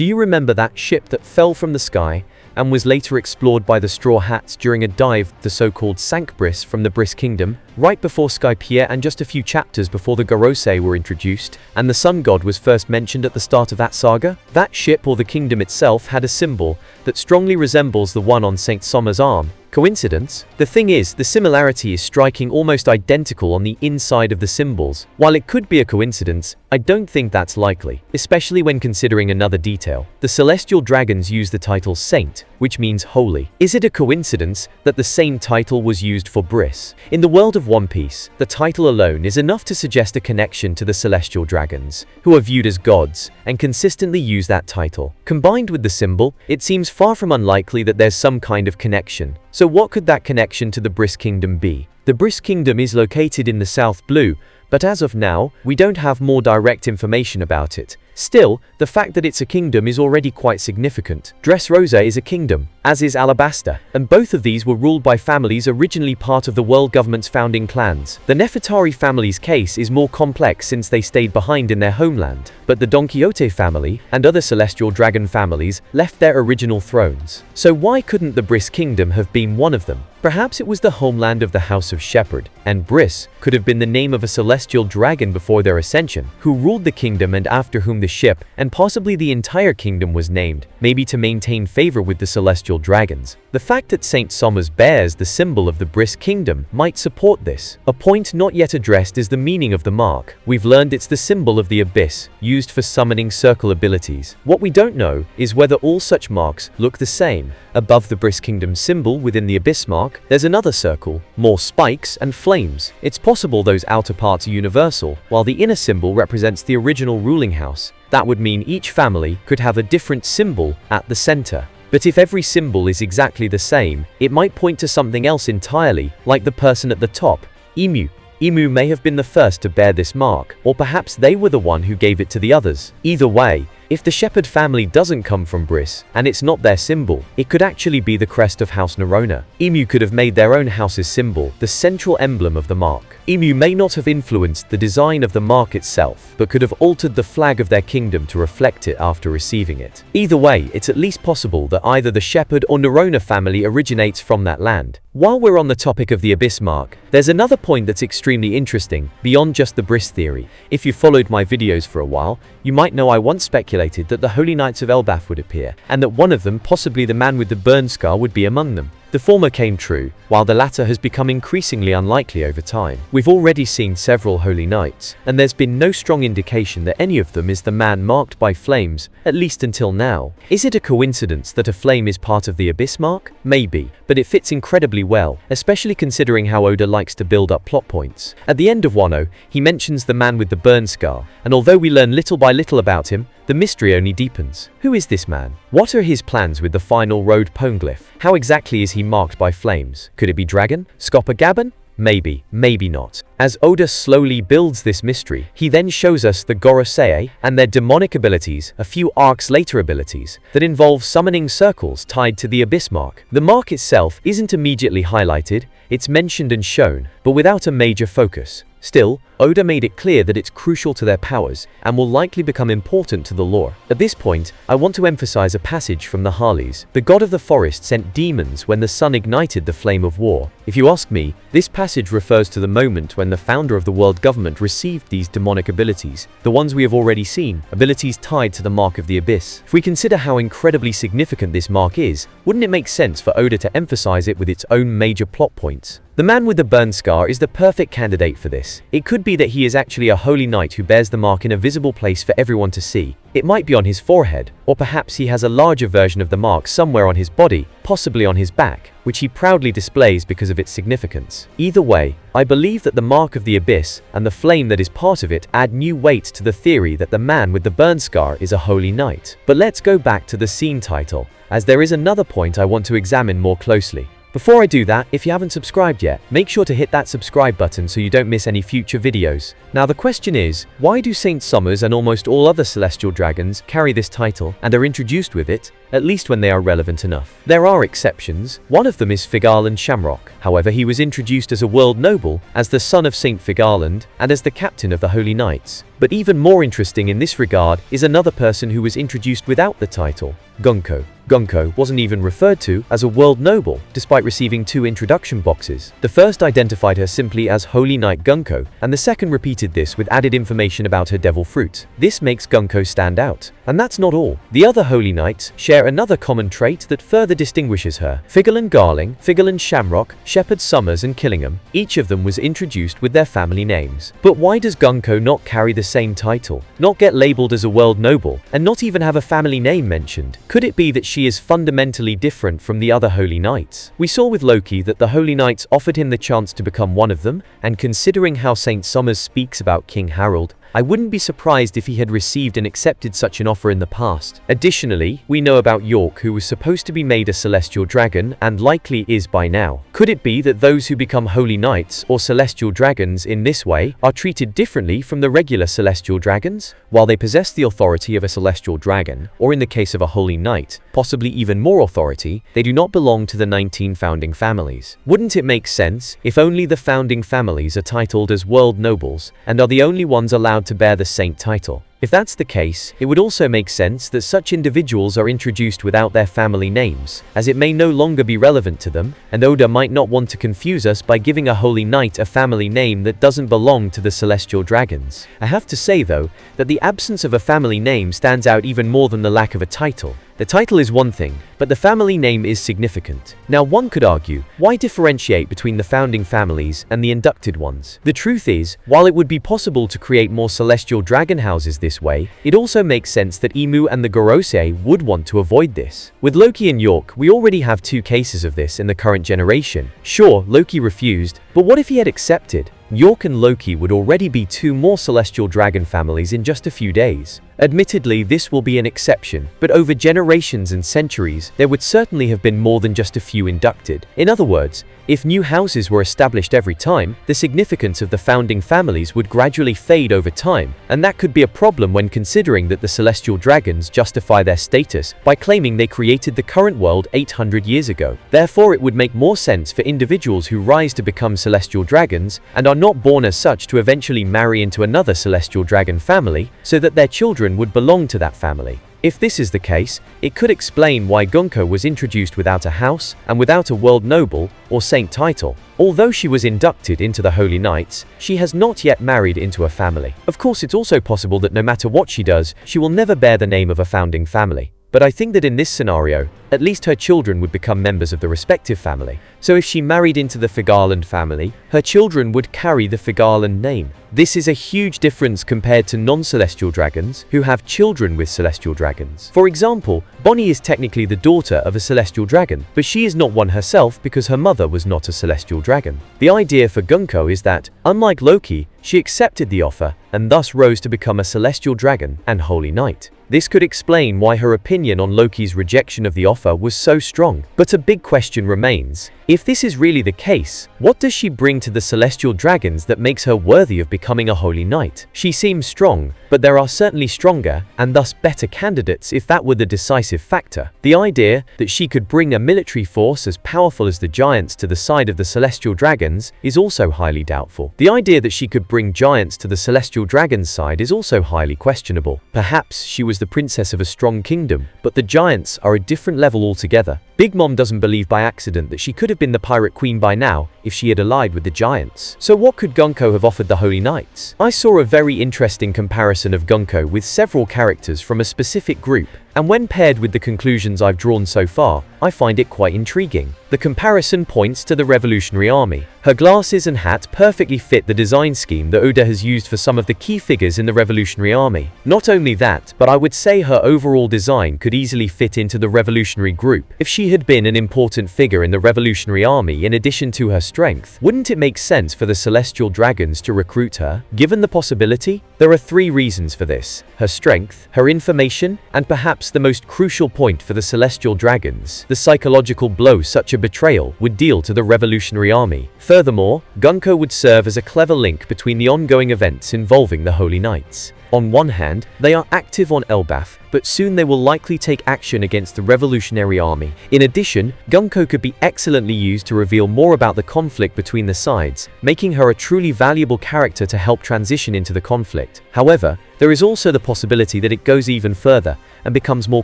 Do you remember that ship that fell from the sky and was later explored by the Straw Hats during a dive, the so-called Sank Briss from the Briss Kingdom, right before Skypiea and just a few chapters before the Gorosei were introduced, and the sun god was first mentioned at the start of that saga? That ship, or the kingdom itself, had a symbol that strongly resembles the one on Saint Sommer's arm. Coincidence? The thing is, the similarity is striking, almost identical on the inside of the symbols. While it could be a coincidence, I don't think that's likely, especially when considering another detail. The celestial dragons use the title Saint, which means holy. Is it a coincidence that the same title was used for Briss? In the world of One Piece, the title alone is enough to suggest a connection to the celestial dragons, who are viewed as gods, and consistently use that title. Combined with the symbol, it seems far from unlikely that there's some kind of connection. So what could that connection to the Briss Kingdom be? The Briss Kingdom is located in the South Blue, but as of now, we don't have more direct information about it. Still, the fact that it's a kingdom is already quite significant. Dressrosa is a kingdom, as is Alabasta, and both of these were ruled by families originally part of the world government's founding clans. The Nefertari family's case is more complex since they stayed behind in their homeland, but the Don Quixote family and other celestial dragon families left their original thrones. So why couldn't the Briss Kingdom have been one of them? Perhaps it was the homeland of the House of Shepherd, and Briss could have been the name of a celestial dragon before their ascension, who ruled the kingdom and after whom the ship, and possibly the entire kingdom, was named, maybe to maintain favor with the celestial dragons. The fact that Saint Sommer's bears the symbol of the Briss Kingdom might support this. A point not yet addressed is the meaning of the mark. We've learned it's the symbol of the abyss, used for summoning circle abilities. What we don't know is whether all such marks look the same. Above the Briss Kingdom symbol within the abyss mark, there's another circle, more spikes and flames. It's possible those outer parts are universal, while the inner symbol represents the original ruling house. That would mean each family could have a different symbol at the center. But if every symbol is exactly the same, it might point to something else entirely, like the person at the top, Emu. Emu may have been the first to bear this mark, or perhaps they were the one who gave it to the others. Either way, if the Shepherd family doesn't come from Briss, and it's not their symbol, it could actually be the crest of House Nerona. Emu could have made their own house's symbol, the central emblem of the mark. Emu may not have influenced the design of the mark itself, but could have altered the flag of their kingdom to reflect it after receiving it. Either way, it's at least possible that either the Shepherd or Nerona family originates from that land. While we're on the topic of the abyss mark, there's another point that's extremely interesting, beyond just the Briss theory. If you followed my videos for a while, you might know I once speculated that the Holy Knights of Elbaf would appear, and that one of them, possibly the man with the burn scar, would be among them. The former came true, while the latter has become increasingly unlikely over time. We've already seen several Holy Knights, and there's been no strong indication that any of them is the man marked by flames, at least until now. Is it a coincidence that a flame is part of the abyss mark? Maybe, but it fits incredibly well, especially considering how Oda likes to build up plot points. At the end of Wano, he mentions the man with the burn scar, and although we learn little by little about him, the mystery only deepens. Who is this man? What are his plans with the final road poneglyph? How exactly is he marked by flames? Could it be dragon? Scopper Gabbon? Maybe, maybe not. As Oda slowly builds this mystery, he then shows us the Gorosei and their demonic abilities, a few arcs later abilities, that involve summoning circles tied to the abyss mark. The mark itself isn't immediately highlighted, it's mentioned and shown, but without a major focus. Still, Oda made it clear that it's crucial to their powers and will likely become important to the lore. At this point, I want to emphasize a passage from the Harleys. The god of the forest sent demons when the sun ignited the flame of war. If you ask me, this passage refers to the moment when the founder of the world government received these demonic abilities, the ones we have already seen, abilities tied to the mark of the abyss. If we consider how incredibly significant this mark is, wouldn't it make sense for Oda to emphasize it with its own major plot points? The man with the burn scar is the perfect candidate for this. It could be that he is actually a holy knight who bears the mark in a visible place for everyone to see. It might be on his forehead, or perhaps he has a larger version of the mark somewhere on his body, possibly on his back, which he proudly displays because of its significance. Either way, I believe that the mark of the abyss and the flame that is part of it add new weight to the theory that the man with the burn scar is a holy knight. But let's go back to the scene title, as there is another point I want to examine more closely. Before I do that, if you haven't subscribed yet, make sure to hit that subscribe button so you don't miss any future videos. Now the question is, why do Saint Sommer's and almost all other celestial dragons carry this title and are introduced with it? at least when they are relevant enough. There are exceptions. One of them is Figarland Shamrock. However, he was introduced as a world noble, as the son of Saint Figarland, and as the captain of the Holy Knights. But even more interesting in this regard is another person who was introduced without the title, Gunko. Gunko wasn't even referred to as a world noble, despite receiving 2 introduction boxes. The first identified her simply as Holy Knight Gunko, and the second repeated this with added information about her devil fruit. This makes Gunko stand out. And that's not all. The other Holy Knights share another common trait that further distinguishes her. Figarland Garling, Figarland Shamrock, Shepherd Summers and Killingham, each of them was introduced with their family names. But why does Gunko not carry the same title, not get labeled as a world noble, and not even have a family name mentioned? Could it be that she is fundamentally different from the other Holy Knights? We saw with Loki that the Holy Knights offered him the chance to become one of them, and considering how St. Summers speaks about King Harold, I wouldn't be surprised if he had received and accepted such an offer in the past. Additionally, we know about York, who was supposed to be made a celestial dragon and likely is by now. Could it be that those who become Holy Knights or celestial dragons in this way are treated differently from the regular celestial dragons? While they possess the authority of a celestial dragon, or in the case of a Holy Knight, possibly even more authority, they do not belong to the 19 founding families. Wouldn't it make sense if only the founding families are titled as world nobles and are the only ones allowed to bear the saint title? If that's the case, it would also make sense that such individuals are introduced without their family names, as it may no longer be relevant to them, and Oda might not want to confuse us by giving a Holy Knight a family name that doesn't belong to the celestial dragons. I have to say though, that the absence of a family name stands out even more than the lack of a title. The title is one thing, but the family name is significant. Now one could argue, why differentiate between the founding families and the inducted ones? The truth is, while it would be possible to create more celestial dragon houses this way, it also makes sense that Emu and the Gorosei would want to avoid this. With Loki and York, we already have 2 cases of this in the current generation. Sure, Loki refused, but what if he had accepted? York and Loki would already be 2 more celestial dragon families in just a few days. Admittedly, this will be an exception, but over generations and centuries, there would certainly have been more than just a few inducted. In other words, if new houses were established every time, the significance of the founding families would gradually fade over time, and that could be a problem when considering that the celestial dragons justify their status by claiming they created the current world 800 years ago. Therefore, it would make more sense for individuals who rise to become celestial dragons and are not born as such to eventually marry into another celestial dragon family, so that their children would belong to that family. If this is the case, it could explain why Gunko was introduced without a house and without a world noble or saint title. Although she was inducted into the Holy Knights, she has not yet married into a family. Of course, it's also possible that no matter what she does, she will never bear the name of a founding family. But I think that in this scenario, at least her children would become members of the respective family. So if she married into the Figarland family, her children would carry the Figarland name. This is a huge difference compared to non-celestial dragons who have children with celestial dragons. For example, Bonnie is technically the daughter of a celestial dragon, but she is not one herself because her mother was not a celestial dragon. The idea for Gunko is that, unlike Loki, she accepted the offer and thus rose to become a celestial dragon and Holy Knight. This could explain why her opinion on Loki's rejection of the offer was so strong. But a big question remains. If this is really the case, what does she bring to the celestial dragons that makes her worthy of becoming a Holy Knight? She seems strong, but there are certainly stronger, and thus better candidates if that were the decisive factor. The idea that she could bring a military force as powerful as the giants to the side of the celestial dragons is also highly doubtful. The idea that she could bring giants to the celestial dragons' side is also highly questionable. Perhaps she was the princess of a strong kingdom, but the giants are a different level altogether. Big Mom doesn't believe by accident that she could have been the pirate queen by now if she had allied with the giants. So what could Gunko have offered the Holy Knights? I saw a very interesting comparison of Gunko with several characters from a specific group, and when paired with the conclusions I've drawn so far, I find it quite intriguing. The comparison points to the Revolutionary Army. Her glasses and hat perfectly fit the design scheme that Oda has used for some of the key figures in the Revolutionary Army. Not only that, but I would say her overall design could easily fit into the revolutionary group. If she had been an important figure in the Revolutionary Army in addition to her strength, wouldn't it make sense for the Celestial Dragons to recruit her? Given the possibility, there are 3 reasons for this: her strength, her information, and perhaps perhaps the most crucial point for the Celestial Dragons, the psychological blow such a betrayal would deal to the Revolutionary Army. Furthermore, Gunko would serve as a clever link between the ongoing events involving the Holy Knights. On one hand, they are active on Elbaf, but soon they will likely take action against the Revolutionary Army. In addition, Gunko could be excellently used to reveal more about the conflict between the sides, making her a truly valuable character to help transition into the conflict. However, there is also the possibility that it goes even further and becomes more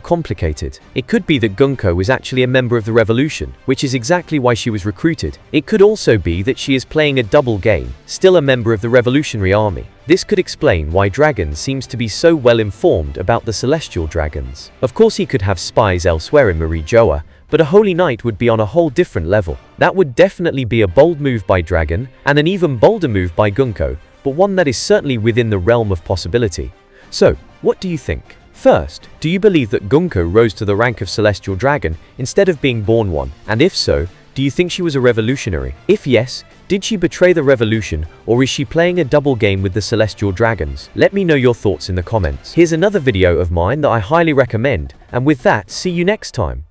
complicated. It could be that Gunko is actually a member of the revolution, which is exactly why she was recruited. It could also be that she is playing a double game, still a member of the Revolutionary Army. This could explain why Dragon seems to be so well informed about the Celestial Dragons. Of course, he could have spies elsewhere in Marie Joa, but a Holy Knight would be on a whole different level. That would definitely be a bold move by Dragon, and an even bolder move by Gunko, but one that is certainly within the realm of possibility. So, what do you think? First, do you believe that Gunko rose to the rank of Celestial Dragon instead of being born one? And if so, do you think she was a revolutionary? If yes, did she betray the revolution, or is she playing a double game with the Celestial Dragons? Let me know your thoughts in the comments. Here's another video of mine that I highly recommend, and with that, see you next time.